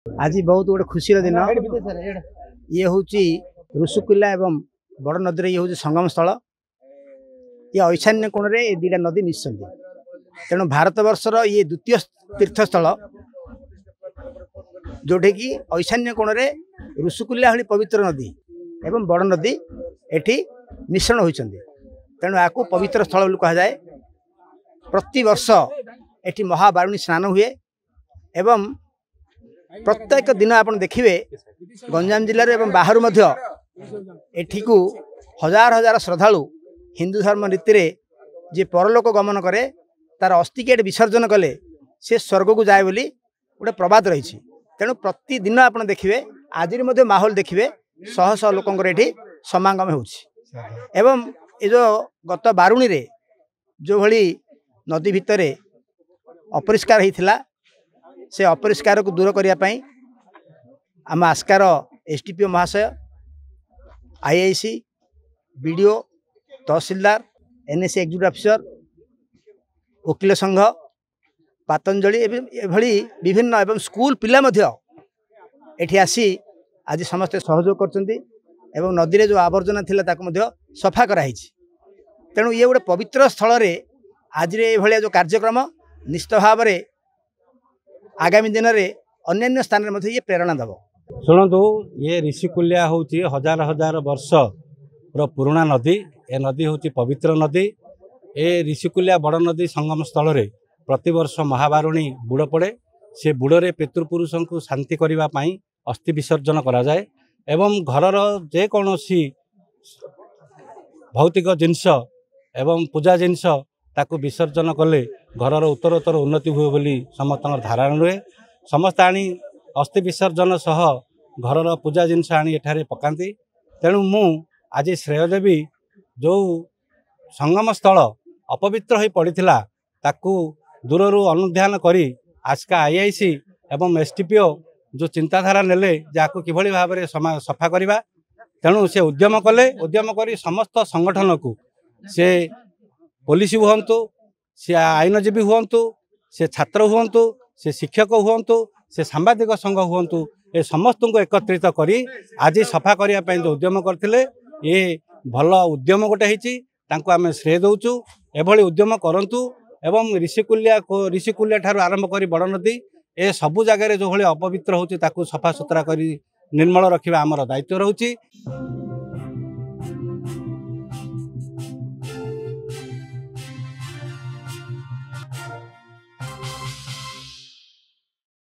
आज बहुत गोटे खुशी दिन ये हूँ ऋषिकुल्या एवं बड़ नदी ये हूँ संगम स्थल ये ऐशान्य कोण में ये दुटा नदी मिशन तेणु भारत वर्षर ये द्वितीय तीर्थस्थल जोटे कि ऐशान्य कोण में ऋषिकुल्या भली पवित्र नदी एवं बड़ नदी एठी मिश्रण होती तेणु या पवित्र स्थल बोली कह जाए। प्रति वर्ष एठी महाबारुणी स्नान हुए एवं प्रत्येक दिन आप देखिए गंजाम जिले में बाहर एठी को हजार हजार श्रद्धालु हिंदू धर्म रीति रे जे परलोक गमन करे तार अस्थि के विसर्जन कले से स्वर्ग को जाए बोली गोटे प्रबाद रही। तेणु प्रतिदिन आप देखिए आज माहौल देखिए शह शह लोक ये समागम हो ये जो गत बारुणी रे जो भली नदी भितर अपरिष्कार होता से अपरिष्कार को दूर करने आम आस्कार एसडीपीओ महाशय आईआईसी बीडीओ तहसीलदार एनएससी एक्जिक्यूटिव ऑफिसर वकील संघ पतंजलि एभली विभिन्न एवं स्कूल पिला एठी आसी आज समस्ते सहयोग करछन्ती एवं नदी रे जो आवर्जना थिला ताको मध्य सफा कराई। तेणु ये गोटे पवित्र स्थल रे आज रे भलिया जो कार्यक्रम निश्चित भाव में आगामी दिन में अन्य स्थान में ये प्रेरणा दब। शुणु ये ऋषिकुल्या हूँ हजार हजार वर्ष पुराणा नदी ए नदी हूँ पवित्र नदी ए ऋषिकुल्या बड़ नदी संगम स्थल रे प्रति वर्ष महाबारुणी बुड़ पड़े से बुड़े पितृपुरुष को शांति करने अस्थि विसर्जन करा जाए एवं घरर जेकोसी भौतिक जिनस एवं पूजा जिनस ताकू विसर्जन कले घरर उत्तरोत्तर उन्नति हुए बोली समस्त धारणा रुहे। समस्त आनी अस्थि विसर्जन सह घरर पूजा जिनस आनी एठारे पकाती। तेणु मु आज श्रेय देवी जो संगम स्थल अपवित्र हो पड़ता ताकू दूररू अनुध्यान करी आजका आईआईसी एवं एसडीपीओ जो चिंताधारा नेले जाको किभली भाव में सफा करवा तेणु से उद्यम कले उद्यम करी समस्त संगठन को से पुलिस हुंतु से आईनजीवी हुंतु से छात्र हुंतु से शिक्षक हुंतु से सांबादिक संघ हुंतु ए समस्त को एकत्रित करी आज सफा करने जो उद्यम करते ये भल उद्यम गोटे होती आम श्रेय दौचु एभली उद्यम करंतु एवं ऋषिकुल्या ठारू आरंभ करी बड़ नदी ए सबु जगह जो भाई अपवित्र होती सफा सुतरा करी निर्मल रखा आमर दायित्व रहुची।